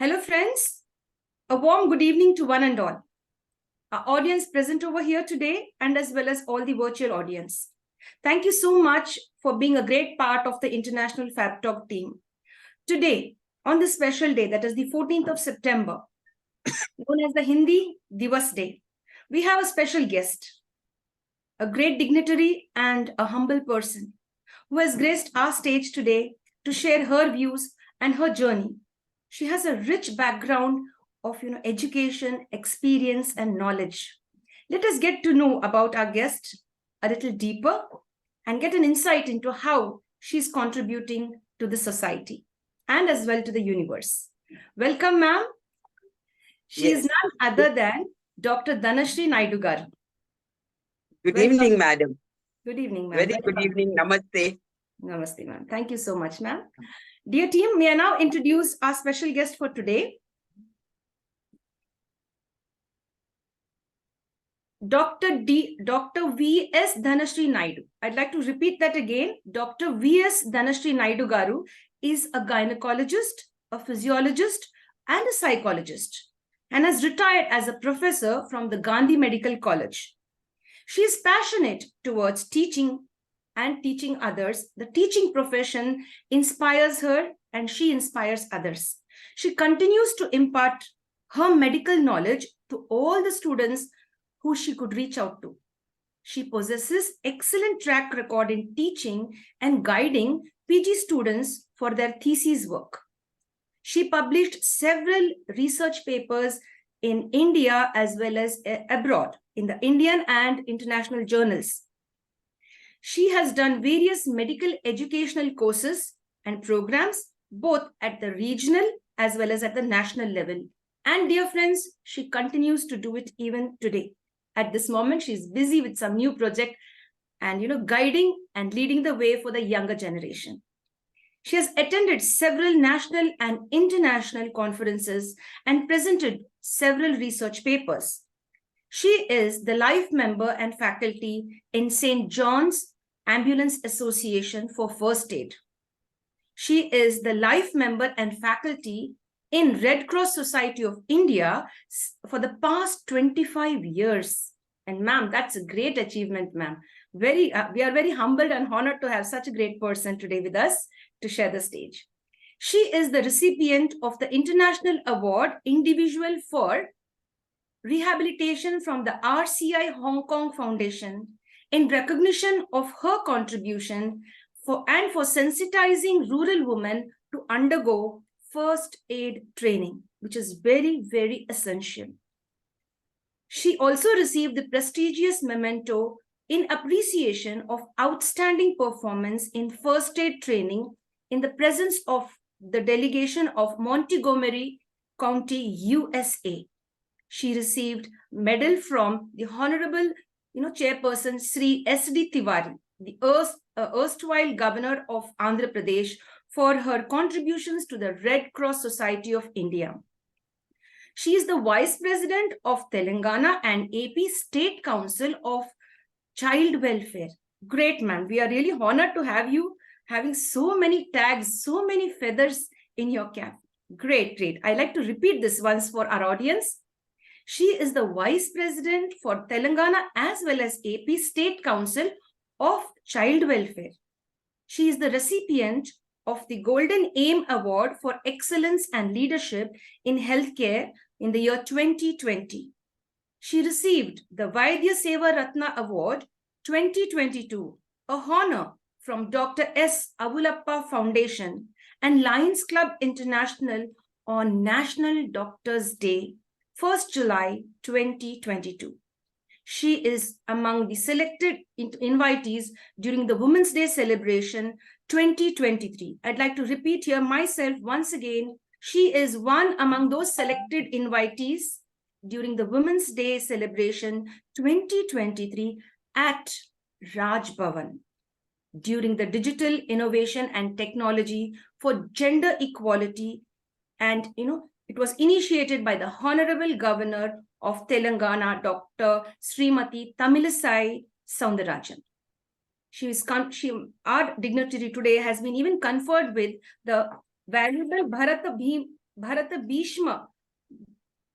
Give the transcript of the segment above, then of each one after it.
Hello friends, a warm good evening to one and all. Our audience present over here today and as well as all the virtual audience. Thank you so much for being a great part of the International Fabtalks team. Today, on this special day, that is the 14th of September, known as the Hindi Divas Day, we have a special guest, a great dignitary and a humble person who has graced our stage today to share her views and her journey. She has a rich background of education, experience, and knowledge. Let us get to know about our guest a little deeper and get an insight into how she's contributing to the society and as well to the universe. Welcome, ma'am. She is none other than Dr. Dhanashree Naidu garu. Good evening, madam. Good evening, ma'am. Very good evening. Namaste. Namaste, ma'am. Thank you so much, ma'am. Dear team, may I now introduce our special guest for today, Dr. V.S. Dhanashree Naidu. I'd like to repeat that again. Dr. V.S. Dhanashree Naidu garu is a gynecologist, a physiologist, and a psychologist, and has retired as a professor from the Gandhi Medical College. She is passionate towards teaching and teaching others. The teaching profession inspires her and she inspires others. She continues to impart her medical knowledge to all the students who she could reach out to. She possesses excellent track record in teaching and guiding PG students for their thesis work. She published several research papers in India as well as abroad in the Indian and international journals. She has done various medical educational courses and programs, both at the regional as well as at the national level. And dear friends, she continues to do it even today. At this moment, she's busy with some new project and guiding and leading the way for the younger generation. She has attended several national and international conferences and presented several research papers. She is the life member and faculty in St. John's Ambulance Association for First Aid. She is the life member and faculty in Red Cross Society of India for the past 25 years. And ma'am, that's a great achievement, ma'am. We are very humbled and honored to have such a great person today with us to share the stage. She is the recipient of the International Award Individual for Rehabilitation from the RCI Hong Kong Foundation in recognition of her contribution for sensitizing rural women to undergo first aid training, which is very, very essential. She also received the prestigious memento in appreciation of outstanding performance in first aid training in the presence of the delegation of Montgomery County, USA. She received medal from the Honorable Chairperson Sri S.D. Tiwari, the erstwhile governor of Andhra Pradesh, for her contributions to the Red Cross Society of India. She is the Vice President of Telangana and AP State Council of Child Welfare. Great, ma'am. We are really honored to have you having so many tags, so many feathers in your cap. Great, great. I like to repeat this once for our audience. She is the Vice President for Telangana as well as AP State Council of Child Welfare. She is the recipient of the Golden Aim Award for Excellence and Leadership in Healthcare in the year 2020. She received the Vaidya Seva Ratna Award 2022, a honor from Dr. S. Avulappa Foundation and Lions Club International on National Doctors' Day, 1st July 2022. She is among the selected invitees during the Women's Day celebration 2023. I'd like to repeat here myself once again. She is one among those selected invitees during the Women's Day celebration 2023 at Raj Bhavan during the Digital Innovation and Technology for Gender Equality. And, it was initiated by the Honorable Governor of Telangana, Dr. Srimati Tamilisai Soundarajan. Our dignitary today has been even conferred with the valuable Bharata Bhim Bharata Bhishma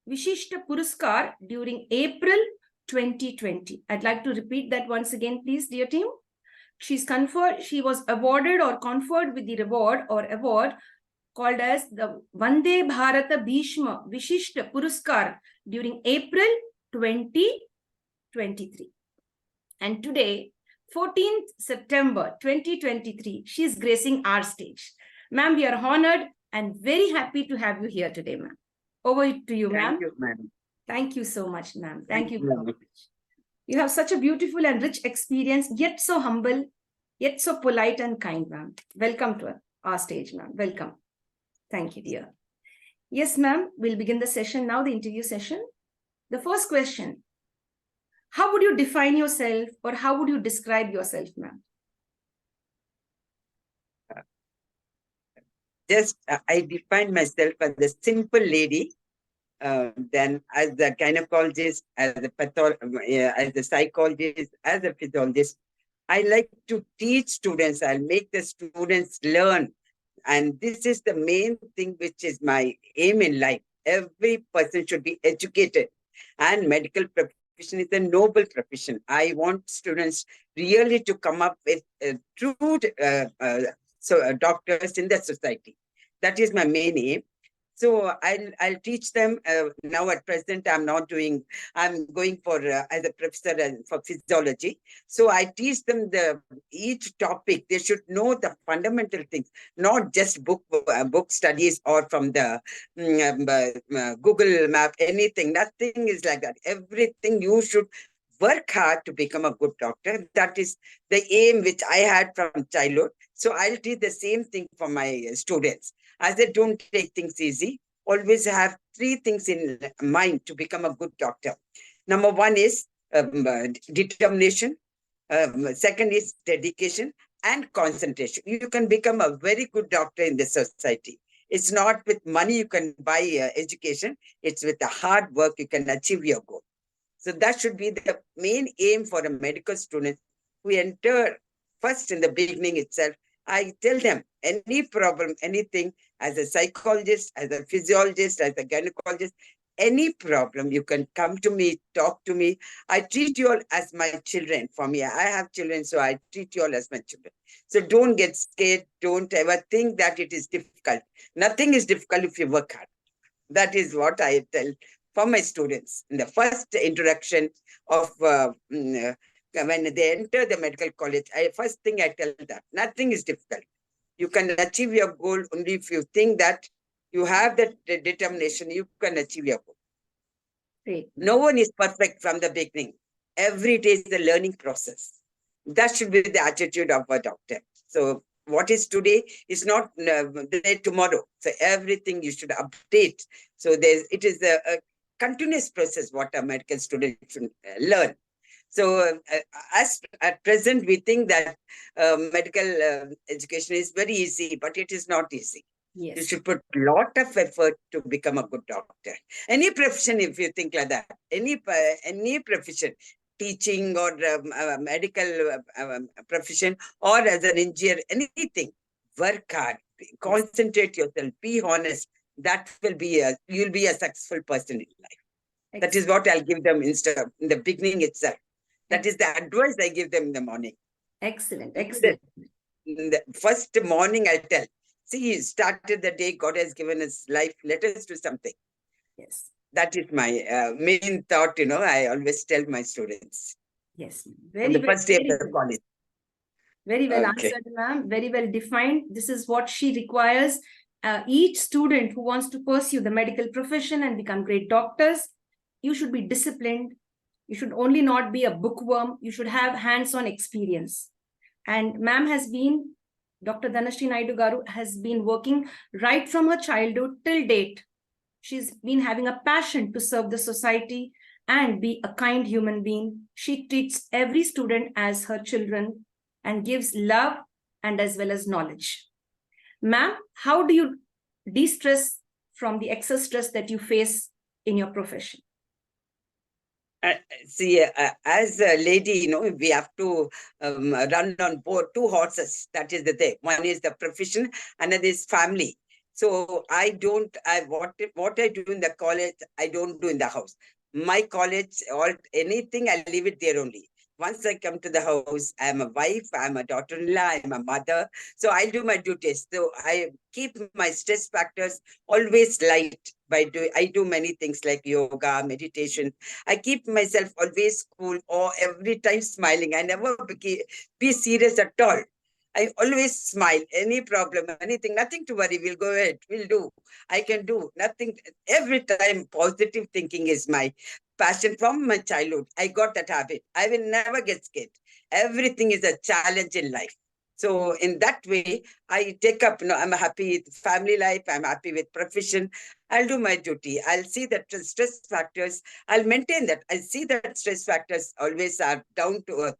Vishishta Puruskar during April 2020. I'd like to repeat that once again, please, dear team. She was awarded or conferred with the reward or award called as the Vande Bharata Bhishma Vishishta Puruskar during April 2023. And today, 14th September 2023, she is gracing our stage. Ma'am, we are honored and very happy to have you here today, ma'am. Over to you, ma'am. Thank you, madam. Thank you so much, ma'am. Thank you very so much. much. You have such a beautiful and rich experience, yet so humble, yet so polite and kind, ma'am. Welcome to our stage, ma'am. Welcome. Thank you, dear. Yes, ma'am. We'll begin the session now, the interview session. The first question, how would you define yourself or how would you describe yourself, ma'am? I define myself as a simple lady, then as a gynecologist, as a psychologist, as a physiologist. I like to teach students. I'll make the students learn. And this is the main thing which is my aim in life. Every person should be educated. And medical profession is a noble profession. I want students really to come up with true doctors in the society. That is my main aim. So I'll teach them. Now at present, I'm going for as a professor for physiology. So I teach them each topic. They should know the fundamental things, not just book studies or from the Google map, anything. Nothing is like that. Everything you should work hard to become a good doctor. That is the aim which I had from childhood. So I'll teach the same thing for my students. As I don't take things easy, always have 3 things in mind to become a good doctor. Number 1 is determination. Second is dedication and concentration. You can become a very good doctor in the society. It's not with money you can buy education. It's with the hard work you can achieve your goal. So that should be the main aim for a medical student who enter first in the beginning itself. I tell them any problem, anything, as a psychologist, as a physiologist, as a gynecologist, any problem, you can come to me, talk to me. I treat you all as my children. For me, I have children, so I treat you all as my children. So don't get scared. Don't ever think that it is difficult. Nothing is difficult if you work hard. That is what I tell for my students in the first introduction of when they enter the medical college. First thing I tell them, nothing is difficult. You can achieve your goal only if you think that you have that determination, you can achieve your goal. Great. No one is perfect from the beginning. Every day is the learning process. That should be the attitude of a doctor. So what is today is not there tomorrow. So everything you should update. So it is a continuous process what a medical student should learn. So as at present, we think that medical education is very easy, but it is not easy. Yes. You should put a lot of effort to become a good doctor. Any profession, if you think like that, any profession, teaching or medical profession or as an engineer, anything, work hard, concentrate yourself, be honest. That will be you'll be a successful person in life. Excellent. That is what I'll give them in the beginning itself. That is the advice I give them in the morning. Excellent. Excellent. In the first morning, I'll tell, see, he started the day, God has given us life, let us do something. Yes. That is my main thought, I always tell my students. Yes. On the first day of the college. Very well answered, ma'am. Very well defined. This is what she requires. Each student who wants to pursue the medical profession and become great doctors, you should be disciplined. You should only not be a bookworm. You should have hands-on experience. And ma'am Dr. Dhanashree Naidu Garu has been working right from her childhood till date. She's been having a passion to serve the society and be a kind human being. She treats every student as her children and gives love and as well as knowledge. Ma'am, how do you de-stress from the excess stress that you face in your profession? See, as a lady, we have to run on board 2 horses. That is the thing. One is the profession, another is family. So what I do in the college, I don't do in the house. My college or anything, I leave it there only. Once I come to the house, I'm a wife, I'm a daughter-in-law, I'm a mother. So I'll do my duties. So I keep my stress factors always light I do many things like yoga, meditation. I keep myself always cool or every time smiling. I never be serious at all. I always smile. Any problem, anything, nothing to worry. We'll go ahead. We'll do. I can do nothing. Every time, positive thinking is my passion from my childhood. I got that habit. I will never get scared. Everything is a challenge in life. So in that way, I take up. I'm happy with family life. I'm happy with profession. I'll do my duty. I'll see that stress factors. I'll maintain that. I see that stress factors always are down to earth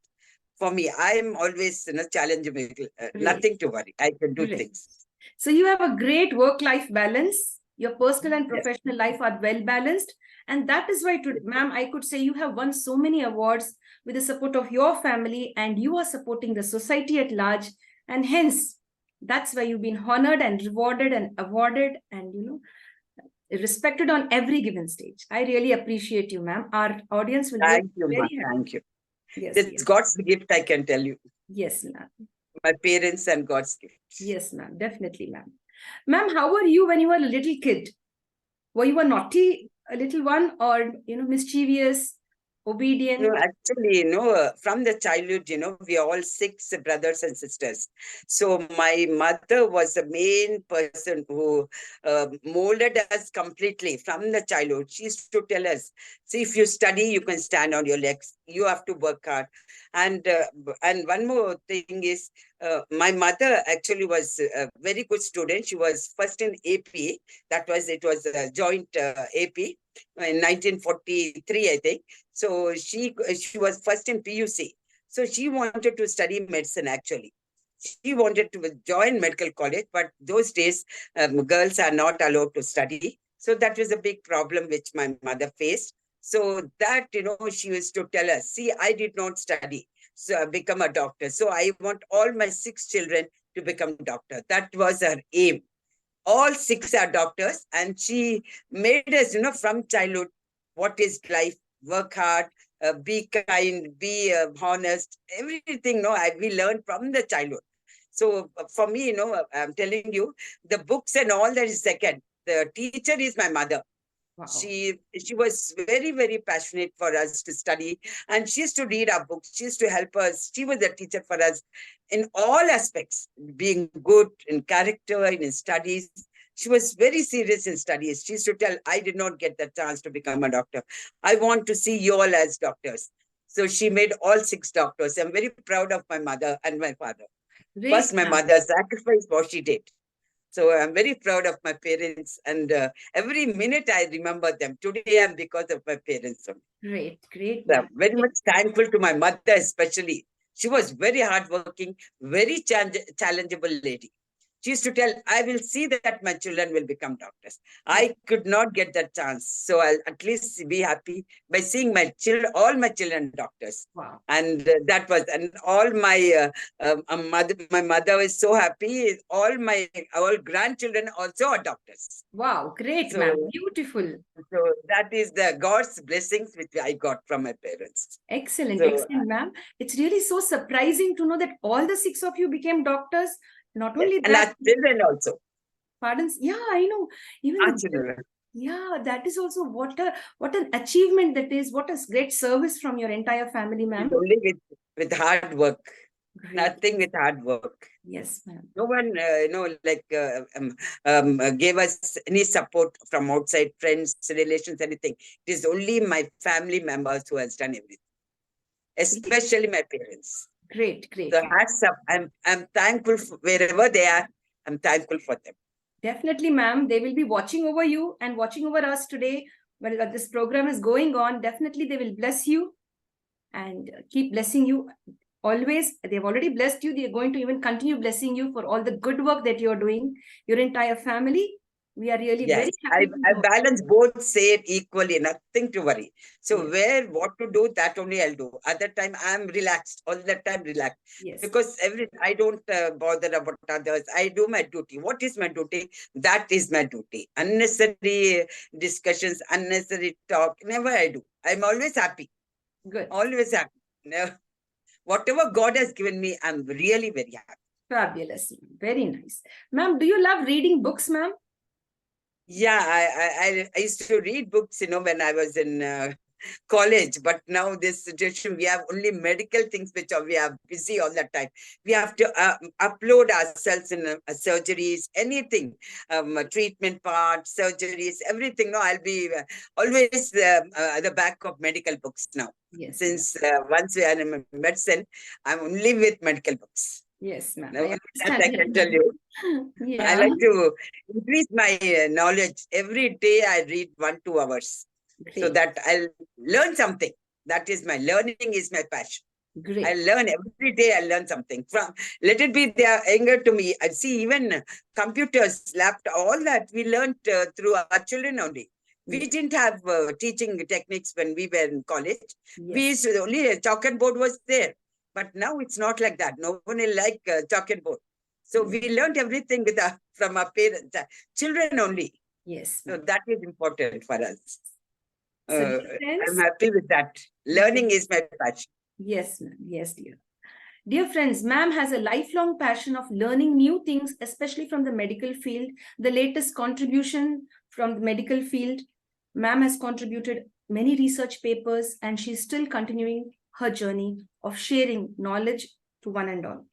for me. I am always challenging. Great. Nothing to worry. I can do Great. things. So you have a great work-life balance. Your personal and Yes. professional life are well balanced. And that is why, today, ma'am, I could say you have won so many awards with the support of your family, and you are supporting the society at large. And hence, that's why you've been honored and rewarded and awarded and, respected on every given stage. I really appreciate you, ma'am. Our audience will Thank you, be ma. very happy. Thank you. Yes, It's yes. God's gift, I can tell you. Yes, ma'am. My parents and God's gift. Yes, ma'am. Definitely, ma'am. Ma'am, how were you when you were a little kid? Were you a naughty little one, or mischievous, obedient? No, actually, from the childhood, we are all six brothers and sisters. So my mother was the main person who molded us completely from the childhood. She used to tell us, see, if you study, you can stand on your legs. You have to work hard. And one more thing is, my mother actually was a very good student. She was first in AP. It was a joint AP in 1943, I think. So she was first in PUC. So she wanted to study medicine actually. She wanted to join medical college, but those days girls are not allowed to study. So that was a big problem which my mother faced. So that, she used to tell us, see, I did not study, so become a doctor. So I want all my six children to become doctor. That was her aim. All six are doctors, and she made us, from childhood, what is life, work hard, be kind, be honest, everything, we learned from the childhood. So for me, I'm telling you, the books and all that is second. The teacher is my mother. Wow. She was very, very passionate for us to study, and she used to read our books. She used to help us. She was a teacher for us in all aspects, being good in character, in studies. She was very serious in studies. She used to tell, I did not get the chance to become a doctor. I want to see you all as doctors. So she made all six doctors. I'm very proud of my mother and my father. Great, First, my ma'am. mother sacrificed what she did. So I'm very proud of my parents, and every minute I remember them. Today I'm because of my parents. Great, great, So ma'am. I'm very much thankful to my mother, especially. She was very hardworking, very challengeable lady. She used to tell, I will see that my children will become doctors. I could not get that chance. So I'll at least be happy by seeing all my children doctors. Wow. And and all my mother was so happy. All grandchildren also are doctors. Wow, great, So, ma'am. Beautiful. so that is the God's blessings which I got from my parents. Excellent, So, excellent, ma'am. It's really so surprising to know that all the six of you became doctors. Not yes. only And that, our children also. pardons. Yeah, I know. Our children. Yeah, that is also what an achievement that is. What a great service from your entire family, ma'am. Only with hard work. Great. Nothing with hard work. Yes, ma'am. No one, gave us any support from outside, friends, relations, anything. It is only my family members who has done everything, especially my parents. Great, great. So hats up. I'm thankful for wherever they are. I'm thankful for them. Definitely, ma'am. They will be watching over you and watching over us today. Well, this program is going on. Definitely, they will bless you and keep blessing you. Always, they've already blessed you. They're going to even continue blessing you for all the good work that you're doing. Your entire family, We are really very Yes, happy to I know. balance both same equally, nothing to worry. So Yes, where what to do, that only I'll do. Other time I'm relaxed, all the time relaxed. yes, Because I don't bother about others. I do my duty. What is my duty? That is my duty. Unnecessary discussions, unnecessary talk, never I do. I'm always happy, good. always happy. Never, whatever God has given me, I'm really very happy. Fabulous. Very nice. Ma'am, do you love reading books, ma'am? Yeah, I used to read books, when I was in college, but now this situation, we have only medical things which we are busy all the time. We have to upload ourselves in surgeries, anything, treatment part, surgeries, everything. No, I'll be always at the back of medical books now. Yes, ma'am. Since once we are in medicine, I'm only with medical books. Yes, ma'am. No, I that I can tell understand. you. I Yeah, like to increase my knowledge. Every day I read 1, 2 hours so great, that I'll learn something. That is my learning is my passion. I great. learn every day. I learn something from. Let it be their anger to me. I see even computers, laptop, all that we learned through our children only. We Yes, didn't have teaching techniques when we were in college. We yes, used to, only a chalk and board was there. But now it's not like that. No one will like chalk and board. So yes, we learned everything with from our parents, children only. yes, So ma'am. that is important for us. So, Uh, dear I'm friends, happy with that. Learning is my passion. yes, ma'am. Yes, dear. Dear friends, ma'am has a lifelong passion of learning new things, especially from the medical field. The latest contribution from the medical field, ma'am has contributed many research papers and she's still continuing her journey of sharing knowledge to one and all.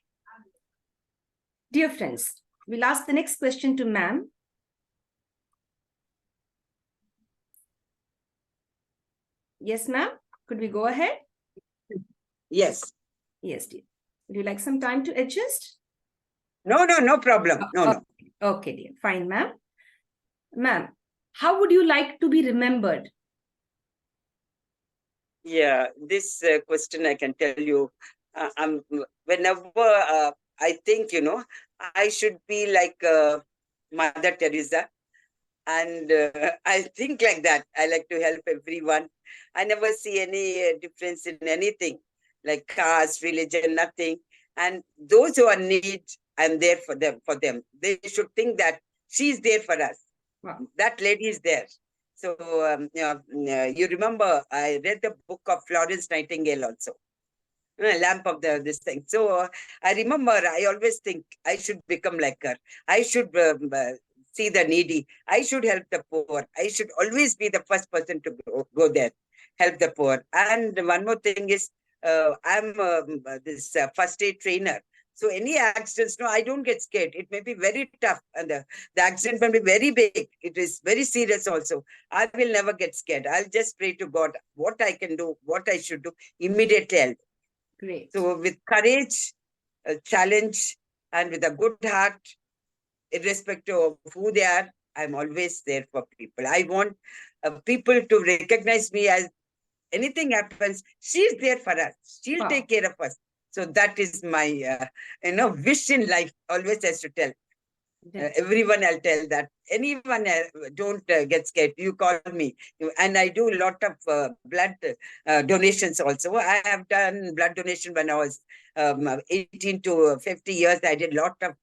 Dear friends, we'll ask the next question to ma'am. Yes, ma'am. Could we go ahead? Yes. Yes, dear. Would you like some time to adjust? No problem. No, no. Okay, dear. Fine, ma'am. Ma'am, how would you like to be remembered? Yeah, this question I can tell you. Whenever I think, I should be like Mother Teresa. And I think like that. I like to help everyone. I never see any difference in anything, like caste, religion, nothing. And those who are in need, I'm there for them. For them, they should think that she's there for us. Wow. That lady is there. So you remember I read the book of Florence Nightingale also. Lamp of this thing. So I remember I always think I should become like her. I should see the needy. I should help the poor. I should always be the first person to go there, help the poor. And one more thing is, I'm this first aid trainer. So any accidents, no, I don't get scared. It may be very tough, and the accident may be very big. It is very serious also. I will never get scared. I'll just pray to God what I can do, what I should do. Immediately I'll do. Great. So with courage, a challenge, and with a good heart, irrespective of who they are, I'm always there for people. I want people to recognize me as anything happens, she's there for us. She'll Wow. take care of us. So that is my, wish in life. Always has to tell. That's Everyone I'll tell that. Anyone don't get scared. You call me. And I do a lot of blood donations also. I have done blood donation when I was 18 to 50 years. I did a lot of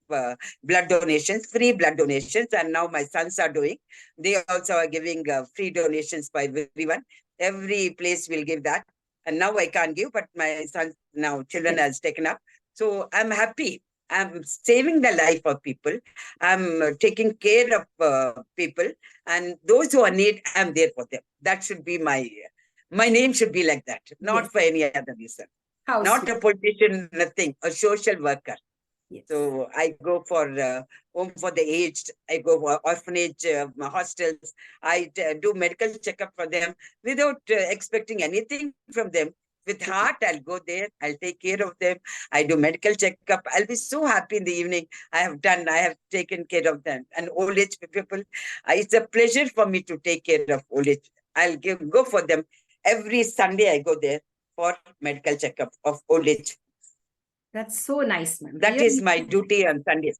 blood donations, free blood donations. And now my sons are doing. They also are giving free donations by everyone. Every place will give that. And now I can't give, but my sons now, children yes. has taken up. So I'm happy. I'm saving the life of people. I'm taking care of people, and those who are in need, I'm there for them. That should be my name should be like that, Yes. not for any other reason. How Not sweet. a politician, nothing. A social worker. Yes. So I go for home for the aged. I go for orphanage hostels. I do medical checkup for them without expecting anything from them. With heart, I'll go there. I'll take care of them. I do medical checkup. I'll be so happy in the evening. I have taken care of them. And old age people, it's a pleasure for me to take care of old age. Go for them. Every Sunday, I go there for medical checkup of old age. That's so nice, ma'am. That is Really. my duty on Sundays.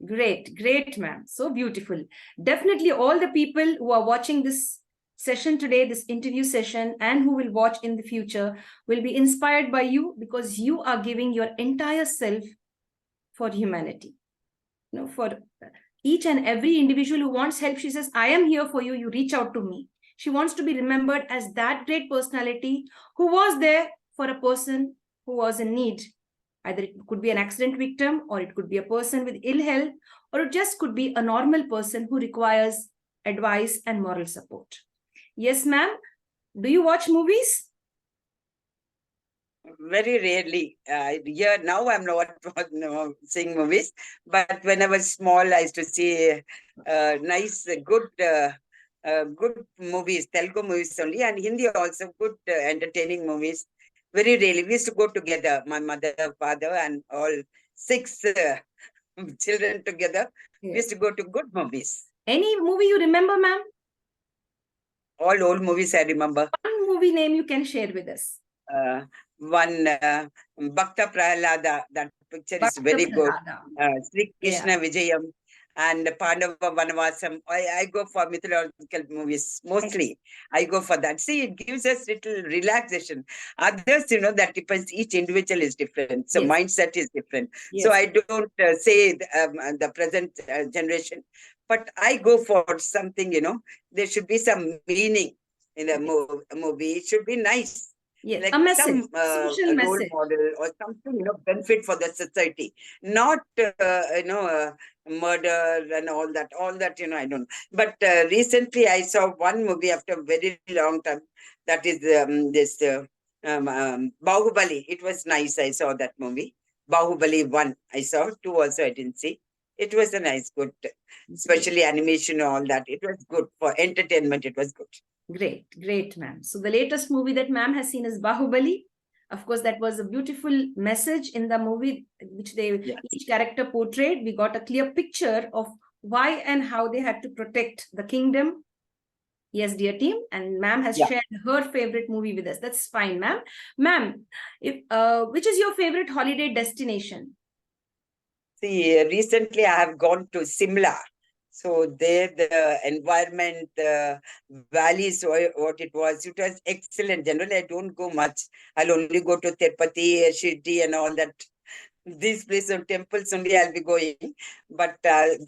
Great, great, ma'am. So beautiful. Definitely all the people who are watching this session today, this interview session, and who will watch in the future will be inspired by you, because you are giving your entire self for humanity. You know, for each and every individual who wants help, she says, I am here for you. You reach out to me. She wants to be remembered as that great personality who was there for a person who was in need. Either it could be an accident victim, or it could be a person with ill health, or it just could be a normal person who requires advice and moral support. Yes, ma'am. Do you watch movies? Very rarely. Yeah, now I'm not seeing movies, but when I was small, I used to see nice, good movies, Telugu movies only, and Hindi also, good, entertaining movies. Very rarely. We used to go together, my mother, father, and all six children together. We used to go to good movies. Any movie you remember, ma'am? All old movies I remember. One movie name you can share with us. One Bhakta Prahalada, that picture is very good. Sri Krishna Vijayam and Pandava Vanavasam. I go for mythological movies mostly. I go for that. See, it gives us little relaxation. Others, that depends. Each individual is different. So mindset is different. So I don't say the present generation, but I go for something, there should be some meaning in a movie. It should be nice. Yes, Like a message, some social role message, model or something, benefit for the society, not murder and all that. I don't know. But recently I saw one movie after a very long time. That is this Bahubali. It was nice. I saw that movie. Bahubali 1 I saw. 2 also I didn't see. It was a nice, good, especially animation and all that. It was good for entertainment. It was good. Great, great, ma'am. So the latest movie that ma'am has seen is Bahubali. Of course, that was a beautiful message in the movie, which each character portrayed. We got a clear picture of why and how they had to protect the kingdom. Yes, dear team. And ma'am has shared her favorite movie with us. That's fine, ma'am. Ma'am, which is your favorite holiday destination? See, recently I have gone to Simla. So there, the environment, the valleys, what it was excellent. Generally, I don't go much. I'll only go to Tirupati, Shirdi, and all that. These places of temples only I'll be going. But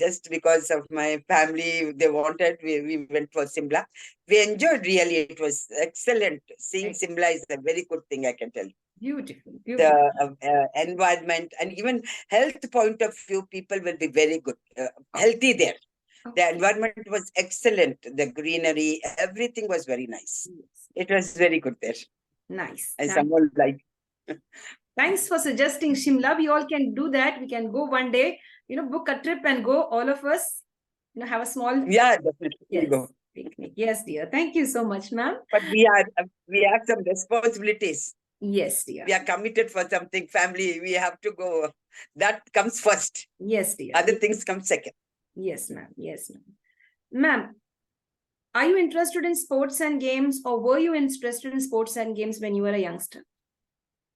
just because of my family, they wanted, we went for Simla. We enjoyed really. It was excellent. Seeing Simla is a very good thing, I can tell you. Beautiful, beautiful. The environment and even health point of view, people will be very good, healthy there. The environment was excellent. The greenery, everything was very nice. It was very good there. Nice. And someone like. Thanks for suggesting Shimla. We all can do that. We can go one day, book a trip and go, all of us, have a small. Yeah, definitely. Yes. Go. Picnic. Yes, dear. Thank you so much, ma'am. But we have some responsibilities. Yes, dear. We are committed for something, family. We have to go. That comes first. Yes, dear. Other things come second. Yes, ma'am. Yes, ma'am. Ma'am, are you interested in sports and games, or were you interested in sports and games when you were a youngster?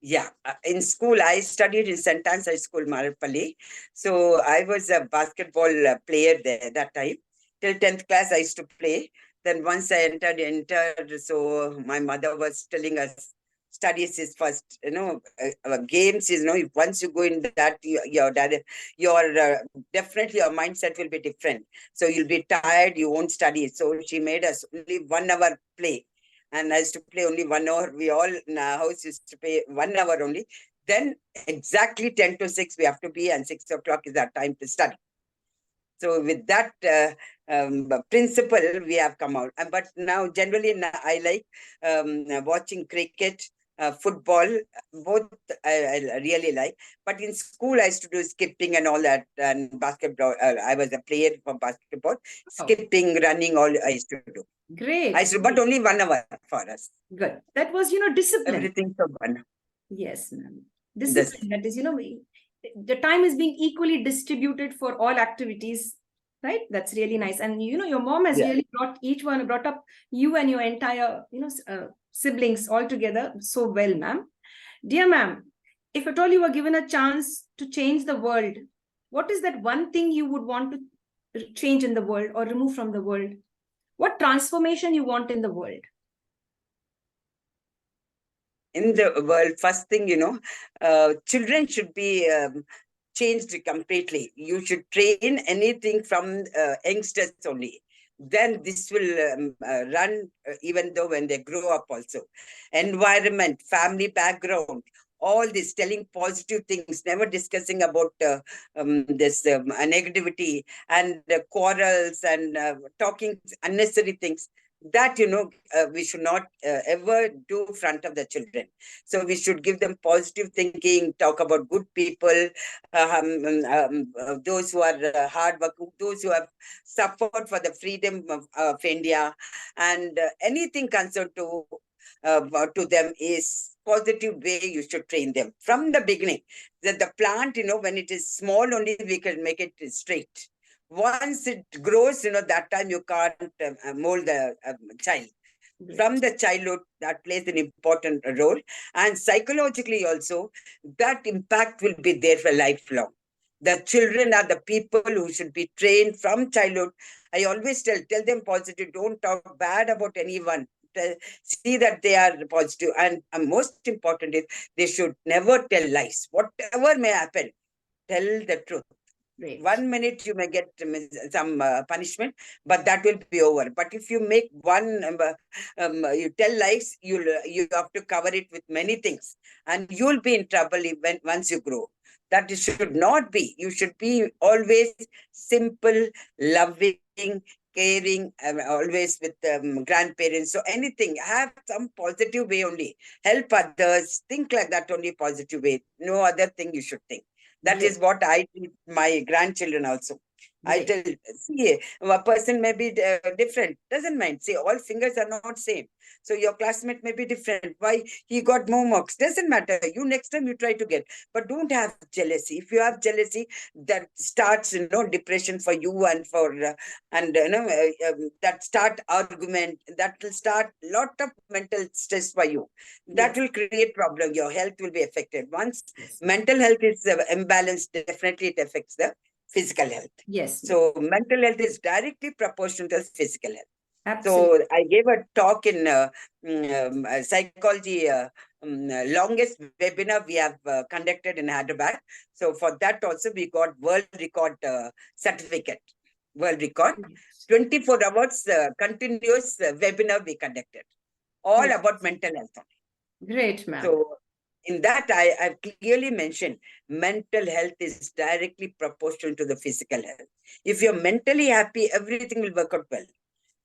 Yeah, in school, I studied in St. Anne's High School, Marapalli. So I was a basketball player there that time. Till 10th class, I used to play. Then once I entered, so my mother was telling us, studies is first, games is, once you go in that, your definitely your mindset will be different. So you'll be tired, you won't study. So she made us only 1 hour play. And I used to play only 1 hour. We all in our house used to play 1 hour only. Then exactly 10 to 6 we have to be, and 6 o'clock is our time to study. So with that principle, we have come out. But now generally I like watching cricket, football, both I really like. But in school, I used to do skipping and all that, and basketball. I was a player for basketball. Skipping, running, all I used to do. Great. I used to, but only 1 hour for us. Good. That was, discipline. Everything for 1 hour. Yes, ma'am. Discipline. That is, the time is being equally distributed for all activities, right? That's really nice. And, your mom has really brought up you and your entire, siblings all together so well, ma'am. Dear ma'am, if at all you were given a chance to change the world, What is that one thing you would want to change in the world or remove from the world? What transformation you want in the world? In the world, first thing, children should be changed completely. You should train anything from youngsters only. Then this will run even though when they grow up also. Environment, family background, all this telling positive things, never discussing about this negativity and quarrels and talking unnecessary things. That, we should not ever do front of the children. So we should give them positive thinking, talk about good people, those who are hard working, those who have suffered for the freedom of India, and anything concerned to them is positive way you should train them from the beginning. That the plant, when it is small only we can make it straight. Once it grows, that time you can't mold the child. Great. From the childhood, that plays an important role. And psychologically also, that impact will be there for lifelong. The children are the people who should be trained from childhood. I always tell them positive. Don't talk bad about anyone. See that they are positive. And most important is they should never tell lies. Whatever may happen, tell the truth. Great. 1 minute you may get some punishment, but that will be over. But if you make you tell lies, you have to cover it with many things, and you'll be in trouble once you grow. That should not be. You should be always simple, loving, caring, always with grandparents. So anything, have some positive way only. Help others. Think like that only, positive way. No other thing you should think. That is what I teach my grandchildren also. I tell, see, a person may be different, doesn't mind. See, all fingers are not same. So your classmate may be different. Why he got more marks? Doesn't matter. You next time you try to get, but don't have jealousy. If you have jealousy, that starts, depression for you and for that start argument. That will start lot of mental stress for you. That will create problem. Your health will be affected. Once mental health is imbalanced, definitely it affects the physical health. Yes. So mental health is directly proportional to physical health. Absolutely. So I gave a talk in psychology, longest webinar we have conducted in Hyderabad. So for that also we got world record certificate. World record. 24 hours continuous webinar we conducted. All about mental health. Great, ma'am. So in that, I've clearly mentioned mental health is directly proportional to the physical health. If you're mentally happy, everything will work out well.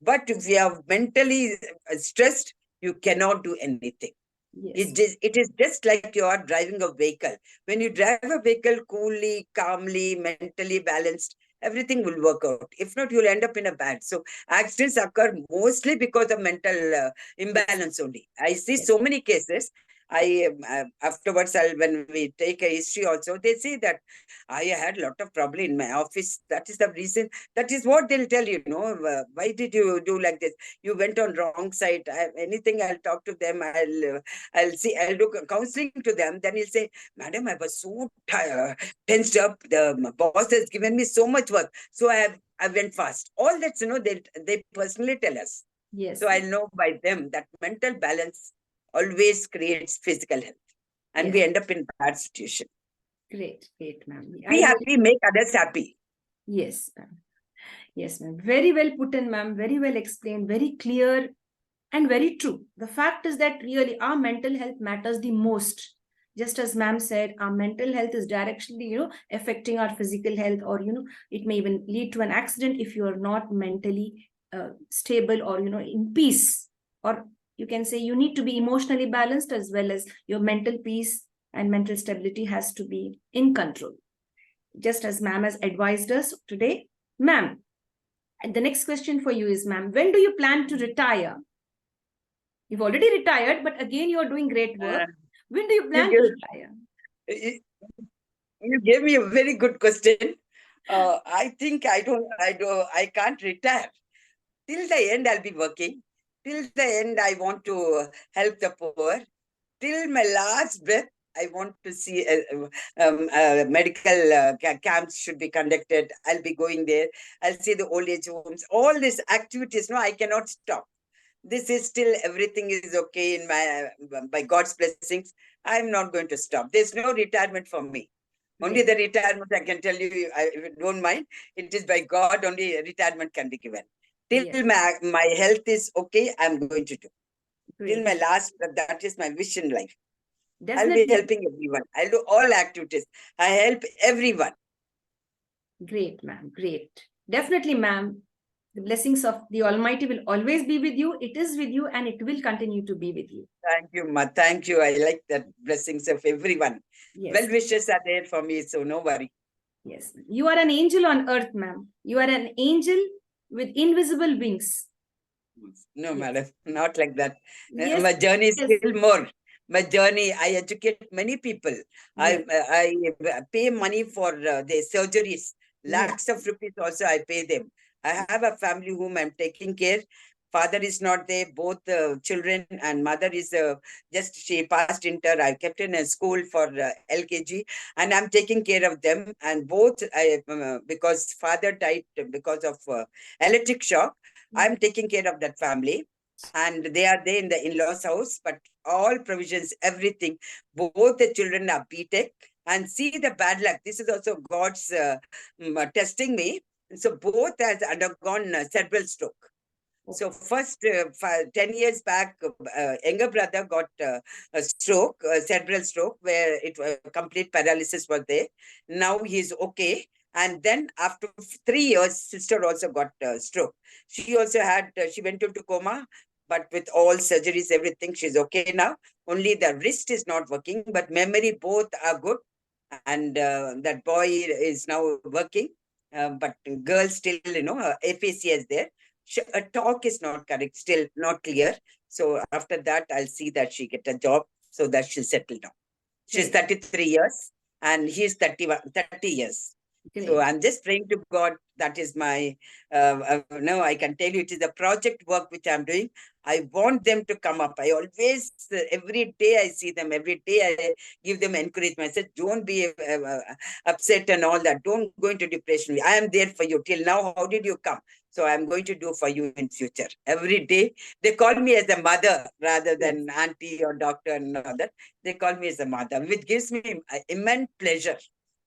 But if you are mentally stressed, you cannot do anything. It is just like you are driving a vehicle. When you drive a vehicle coolly, calmly, mentally balanced, everything will work out. If not, you'll end up in a bad. So accidents occur mostly because of mental imbalance only. I see so many cases. Afterwards, when we take a history also, they say that I had a lot of problem in my office. That is the reason. That is what they'll tell you. Why did you do like this? You went on wrong side. Anything, I'll talk to them. I'll do counseling to them. Then he'll say, Madam, I was so tired, tensed up. The boss has given me so much work. So I went fast. All that, they personally tell us. So I know by them that mental balance always creates physical health. And we end up in bad situation. Great, ma'am. Be happy, make others happy. Yes, ma'am. Yes, ma'am. Very well put in, ma'am. Very well explained, very clear and very true. The fact is that really our mental health matters the most. Just as ma'am said, our mental health is directly, affecting our physical health, or, it may even lead to an accident if you are not mentally stable or, in peace. Or you can say you need to be emotionally balanced, as well as your mental peace and mental stability has to be in control. Just as ma'am has advised us today. Ma'am, and the next question for you is, ma'am, when do you plan to retire? You've already retired, but again, you're doing great work. When do you plan to retire? You gave me a very good question. I think I can't retire. Till the end, I'll be working. Till the end, I want to help the poor. Till my last breath, I want to see medical camps should be conducted. I'll be going there. I'll see the old age homes. All these activities, no, I cannot stop. This is still everything is okay in my by God's blessings. I'm not going to stop. There's no retirement for me. Only the retirement I can tell you, if you don't mind, it is by God only retirement can be given. Till Yes. my health is okay, I'm going to do. Till Great. my last, that is my wish in life. I'll be Definitely. helping everyone. I'll do all activities. I help everyone. Great, ma'am. Great. Definitely, ma'am. The blessings of the Almighty will always be with you. It is with you and it will continue to be with you. Thank you, Ma. Thank you. I like that blessings of everyone. Yes. Well wishes are there for me, so no worry. Yes. You are an angel on earth, ma'am. You are an angel with invisible wings. No, Yes. madam, not like that. Yes. My journey is Yes. still more. My journey, I educate many people. Yes. I pay money for their surgeries. Yes. Lakhs of rupees also I pay them. I have a family whom I'm taking care. Father is not there. Both children and mother is just she passed inter. I kept in a school for LKG, and I'm taking care of them. And both because father died because of electric shock. I'm taking care of that family, and they are there in the in-laws house. But all provisions, everything. Both the children are BTech, and see the bad luck. This is also God's testing me. So both has undergone cerebral stroke. So first, 10 years back, younger brother got a stroke, a cerebral stroke, where it complete paralysis was there. Now he's okay. And then after 3 years, sister also got stroke. She also had, she went into coma, but with all surgeries, everything, she's okay now. Only the wrist is not working, but memory both are good. And that boy is now working, but girl still, her FAC is there. A talk is not correct, still not clear. So after that, I'll see that she get a job so that she'll settle down. She's 33 years and he's 30 years. Great. So I'm just praying to God. That is my, no, I can tell you it is a project work which I'm doing. I want them to come up. I always, every day I see them, every day I give them encouragement. I said, don't be upset and all that. Don't go into depression. I am there for you. Till now, how did you come? So I'm going to do for you in future. Every day, they call me as a mother rather than auntie or doctor and all that. They call me as a mother, which gives me immense pleasure.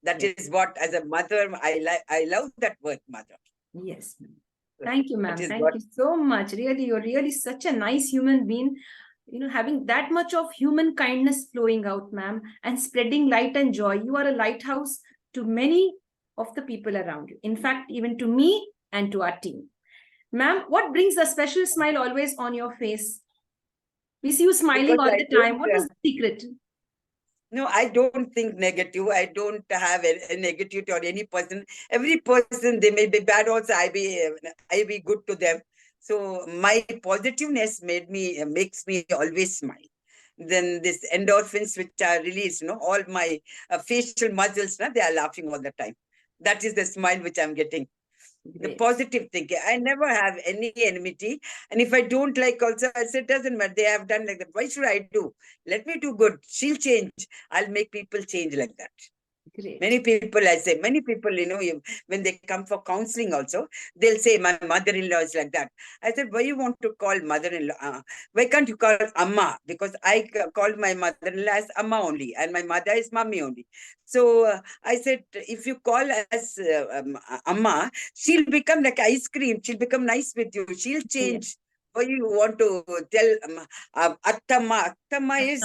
That is what, as a mother, I love that word, mother. Yes. Thank you, ma'am. Thank what... you so much. Really, you're really such a nice human being. Having that much of human kindness flowing out, ma'am, and spreading light and joy. You are a lighthouse to many of the people around you. In fact, even to me and to our team. Ma'am, what brings a special smile always on your face? We see you smiling all the time. What is the secret? No, I don't think negative. I don't have a negativity on any person. Every person, they may be bad also. I be good to them. So my positiveness makes me always smile. Then this endorphins which are released, all my facial muscles, they are laughing all the time. That is the smile which I'm getting. The positive thinking. I never have any enmity. And if I don't like also, I say, it doesn't matter. They have done like that. Why should I do? Let me do good. She'll change. I'll make people change like that. Great. Many people, when they come for counseling also, they'll say, my mother-in-law is like that. I said, why you want to call mother-in-law? Why can't you call Amma? Because I call my mother-in-law as Amma only, and my mother is Mummy only. So I said, if you call as Amma, she'll become like ice cream. She'll become nice with you. She'll change. Why you want to tell Attama? Attama is,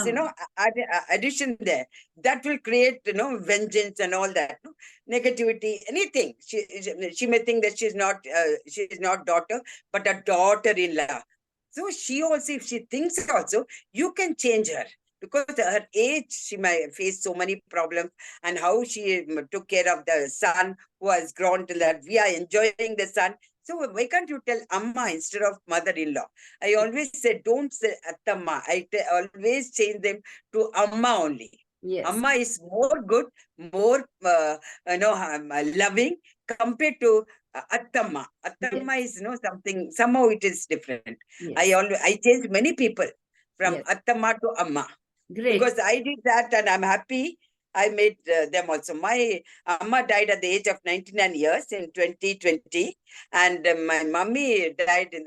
addition there. That will create, vengeance and all that. No? Negativity, anything. She may think that she is not daughter, but a daughter-in-law. So she also, if she thinks also, you can change her. Because her age, she might face so many problems, and how she took care of the son who has grown to that. We are enjoying the son. So why can't you tell Amma instead of mother-in-law? I always say, don't say Attamma. I always change them to Amma only. Yes. Amma is more good, more loving compared to Attamma. Attamma is something, somehow it is different. Yes. I change many people from Attamma to Amma. Great. Because I did that and I'm happy. I made them also. My Amma died at the age of 99 years in 2020, and my mummy died in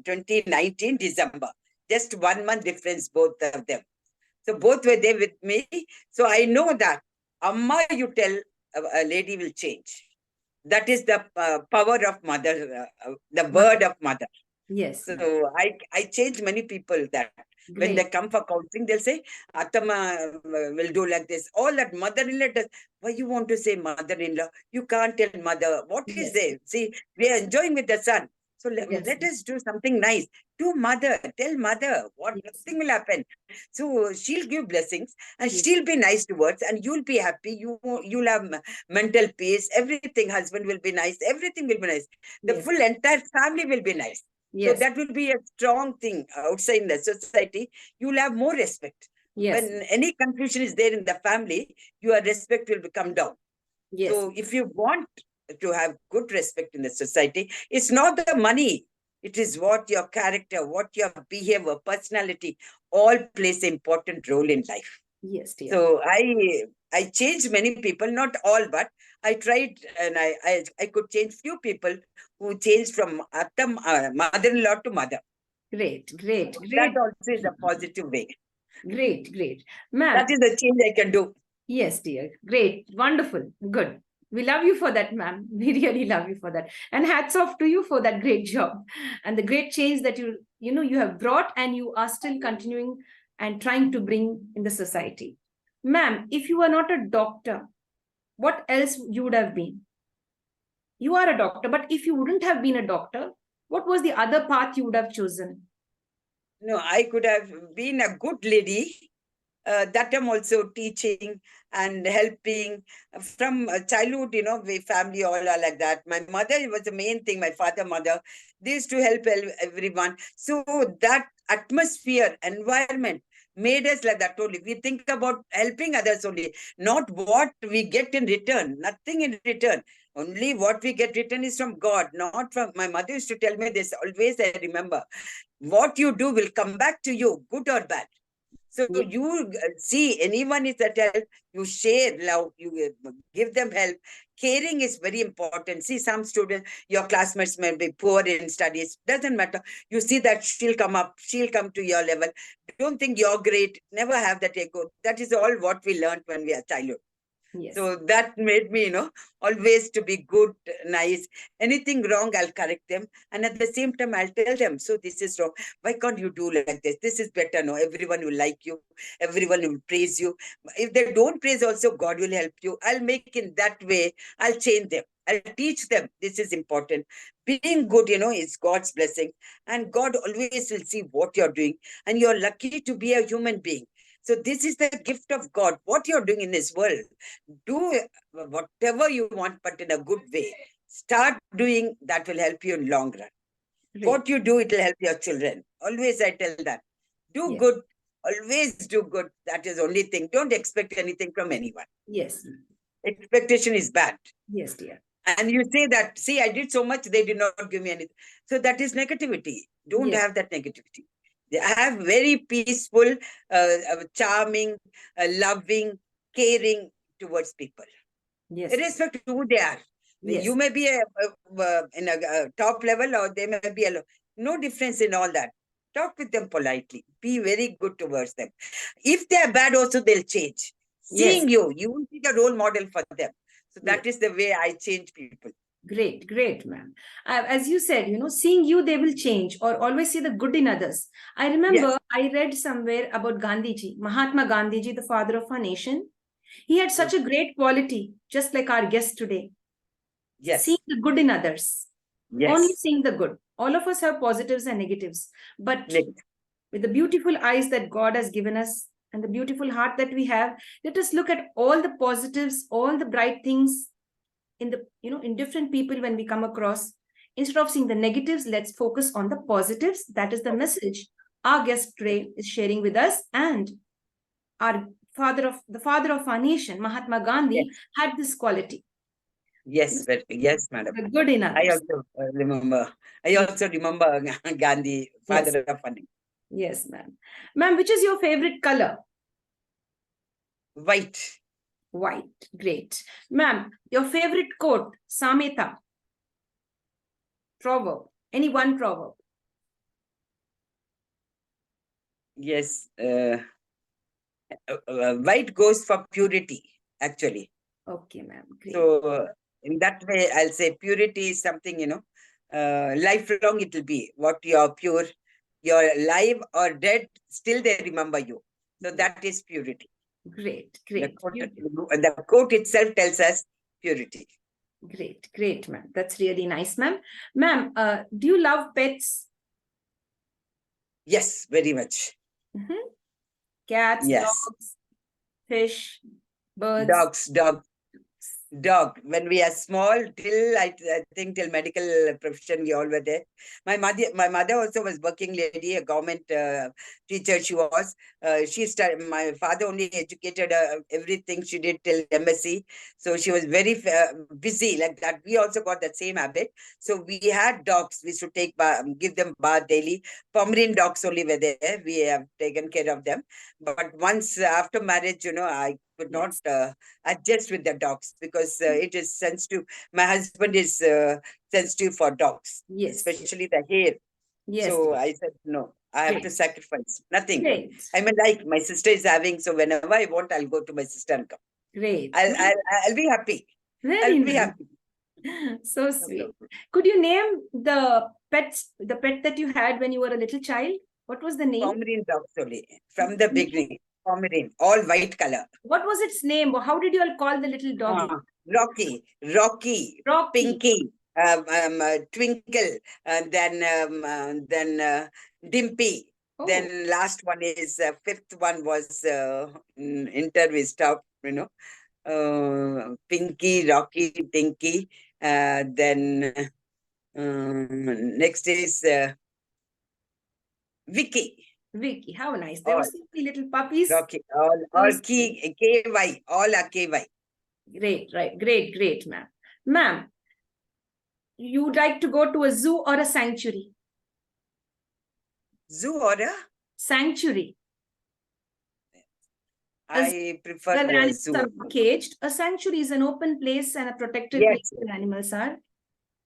2019 December. Just 1 month difference, both of them. So both were there with me. So I know that Amma, you tell a lady will change. That is the power of mother, the word of mother. Yes, So ma'am. I change many people that when they Great. come for counseling, they'll say, Atama will do like this. All that mother-in-law does. Why you want to say mother-in-law? You can't tell mother. What is Yes. there? See, we are enjoying with the son. So Yes. let us do something nice. Do mother, tell mother, what Yes. nothing will happen. So she'll give blessings and Yes. she'll be nice towards, and you'll be happy. You'll have mental peace. Everything, husband will be nice. Everything will be nice. The Yes. full entire family will be nice. So Yes. that will be a strong thing outside in the society. You will have more respect. Yes. When any confusion is there in the family, your respect will become down. Yes. So if you want to have good respect in the society, it's not the money. It is what your character, what your behavior, personality, all plays an important role in life. Yes, dear. So I changed many people, not all, but I tried, and I could change few people who changed from mother-in-law to mother. Great, great, That great, also is a positive way. great, great. That Ma'am, is the change I can do. yes, dear. Great, wonderful, good. We love you for that, ma'am. We really love you for that. And hats off to you for that great job and the great change that you have brought and you are still continuing and trying to bring in the society. Ma'am, if you are not a doctor, what else you would have been? You are a doctor, but if you wouldn't have been a doctor, what was the other path you would have chosen? No, I could have been a good lady. That I'm also teaching and helping from childhood. We family all are like that. My mother was the main thing. My father, mother, they used to help everyone. So that atmosphere, environment made us like that only. We think about helping others only, not what we get in return. Nothing in return. Only what we get return is from God, not from. My mother used to tell me this always. I remember, what you do will come back to you, good or bad. So Yes, you see anyone is at help, you share love, you give them help. Caring is very important. See, some students, your classmates may be poor in studies, doesn't matter. You see that she'll come up, she'll come to your level. Don't think you're great. Never have that ego. That is all what we learned when we are childhood. yes, So that made me, always to be good, nice. Anything wrong, I'll correct them. And at the same time, I'll tell them, so this is wrong. Why can't you do like this? This is better. No, everyone will like you. Everyone will praise you. If they don't praise also, God will help you. I'll make in that way. I'll change them. I'll teach them. This is important. Being good, is God's blessing. And God always will see what you're doing. And you're lucky to be a human being. So this is the gift of God. What you're doing in this world, do whatever you want, but in a good way. Start doing that will help you in long run. great. What you do, it will help your children. Always I tell that. Do Yes, good. Always do good. That is the only thing. Don't expect anything from anyone. yes, Expectation is bad. yes, dear. And you say that, see, I did so much, they did not give me anything. So that is negativity. Don't Yes, have that negativity. They have very peaceful, charming, loving, caring towards people. yes, Irrespective of who they are. You yes, may be in a top level or they may be a no difference in all that. Talk with them politely. Be very good towards them. If they are bad also, they'll change. yes, Seeing you will be the role model for them. So yes. that is the way I change people. Great, great, ma'am. As you said, seeing you, they will change or always see the good in others. I remember Yes, I read somewhere about Gandhiji, Mahatma Gandhiji, the father of our nation. He had such yes, a great quality, just like our guest today, seeing yes, the good in others, only yes. seeing the good. All of us have positives and negatives, but Next. with the beautiful eyes that God has given us and the beautiful heart that we have, let us look at all the positives, all the bright things in in different people when we come across. Instead of seeing the negatives, let's focus on the positives. That is the message our guest today is sharing with us. And our father of our nation, Mahatma Gandhi, Yes, had this quality, yes, yes, madam. the good in I others. also remember. I also remember Gandhi, Yes, father of funding. yes, ma'am. Ma'am, which is your favorite color? White. White. Great. Ma'am, your favorite quote, Sameta, proverb, any one proverb. Yes. White goes for purity, actually. Okay, ma'am. Great. So in that way, I'll say purity is something, lifelong it will be. What you're pure, you're alive or dead, still they remember you. So that is purity. Great, The great. quote itself tells us purity. Great, great, ma'am. That's really nice, ma'am. Ma'am, do you love pets? Yes, very much. Cats, Yes. dogs, fish, birds. Dog. When we are small, till I think till medical profession, we all were there. My mother also was working lady, a government teacher. She was. She started. My father only educated everything she did till MSc. So she was very busy like that. We also got that same habit. So we had dogs. We used to give them bath daily. Pomeranian dogs only were there. We have taken care of them. But once after marriage, I could not adjust with the dogs because it is sensitive. My husband is sensitive for dogs, especially the hair. So I said, no, I have to sacrifice. Nothing. I mean, like my sister is having, so whenever I want, I'll go to my sister and come. Great. I'll be happy. Very I'll be nice. happy. So sweet. Could you name the pet that you had when you were a little child? What was the name? Pomeranian dogs only. From the beginning. Pomeranian, all white color. What was its name? How did you all call the little doggy? Rocky, Pinky, Twinkle, and then Dimpy. Oh. Then last one is fifth one was inter we stopped, Pinky, Rocky, Pinky. Then next is Vicky. Vicky, how nice. There were so many little puppies. Rocky, all KY, all are KY. Great, right. Great, ma'am. Ma'am, you would like to go to a zoo or a sanctuary? Zoo or a? Sanctuary. I prefer a zoo. Caged. A sanctuary is an open place and a protected place where animals are.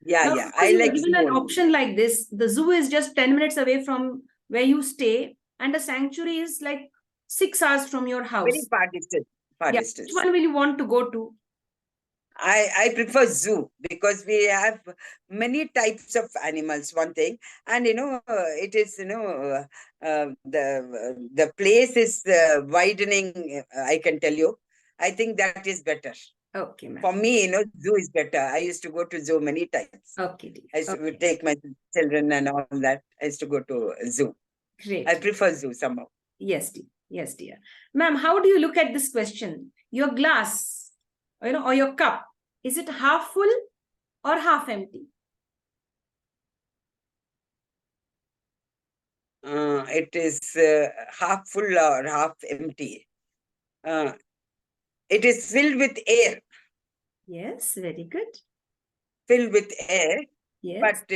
Yeah. I like given an option like this. The zoo is just 10 minutes away from where you stay, and a sanctuary is like 6 hours from your house. Very far distance. Which one will you want to go to? I prefer zoo because we have many types of animals, one thing. And, it is, the place is widening, I can tell you. I think that is better. Okay, ma'am. For me, zoo is better. I used to go to zoo many times. Okay. I used to take my children and all that. I used to go to zoo. Great. I prefer zoo somehow. Yes, dear. Ma'am, how do you look at this question? Your glass, or your cup, is it half full or half empty? It is half full or half empty. It is filled with air. Yes, very good. Filled with air. Yes. But,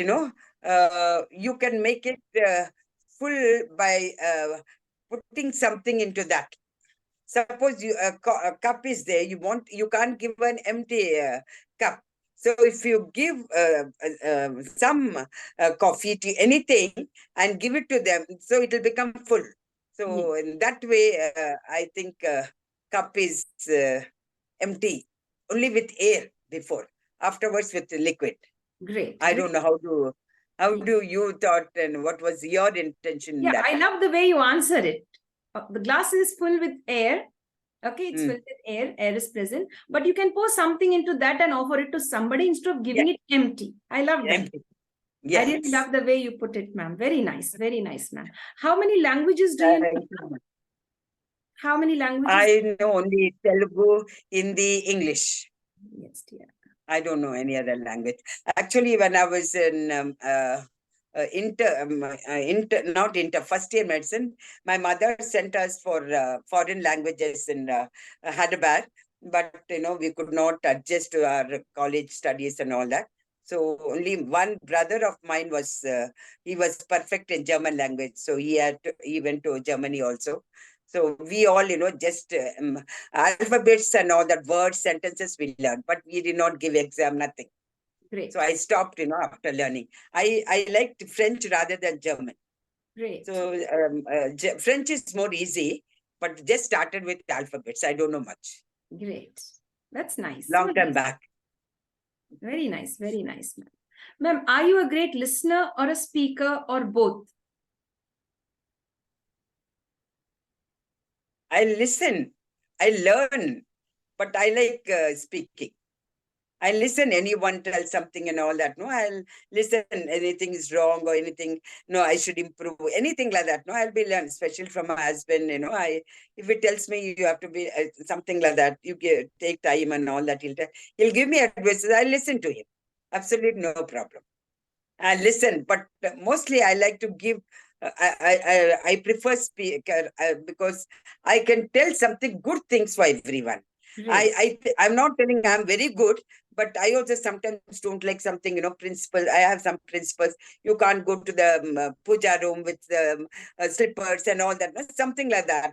you can make it full by putting something into that. Suppose a cup is there, you can't give an empty cup. So if you give some coffee, tea, anything, and give it to them, so it will become full. So in that way, I think cup is empty, only with air before. Afterwards with liquid. Great. I don't know how do you thought and what was your intention in that? I love the way you answered it. The glass is full with air. Okay, it's filled with air. Air is present. But you can pour something into that and offer it to somebody instead of giving it empty. I love that. Empty. Yes. I really love the way you put it, ma'am. Very nice, ma'am. How many languages do you know? How many languages? I know only Telugu, Hindi, English. Yes, dear. I don't know any other language. Actually, when I was in first year medicine, my mother sent us for foreign languages in Hyderabad, but we could not adjust to our college studies and all that. So only one brother of mine was he was perfect in German language, so he went to Germany also. So we all, just alphabets and all that words, sentences we learned, but we did not give exam, nothing. Great. So I stopped, after learning. I liked French rather than German. Great. So French is more easy, but just started with alphabets. I don't know much. Great. That's nice. Long time back. Very nice. Very nice, ma'am. Ma'am, are you a great listener or a speaker or both? I listen, I learn, but I like speaking. I listen, anyone tell something and all that. No, I'll listen, anything is wrong or anything, no, I should improve, anything like that. No, I'll be learn, especially from my husband, if it tells me you have to be something like that, take time and all that. He'll give me advice. I listen to him. Absolutely no problem. I listen, but mostly I like to give. I prefer speaker because I can tell something good things for everyone. I'm not telling I'm very good, but I also sometimes don't like something, principles. I have some principles. You can't go to the puja room with the slippers and all that. Something like that.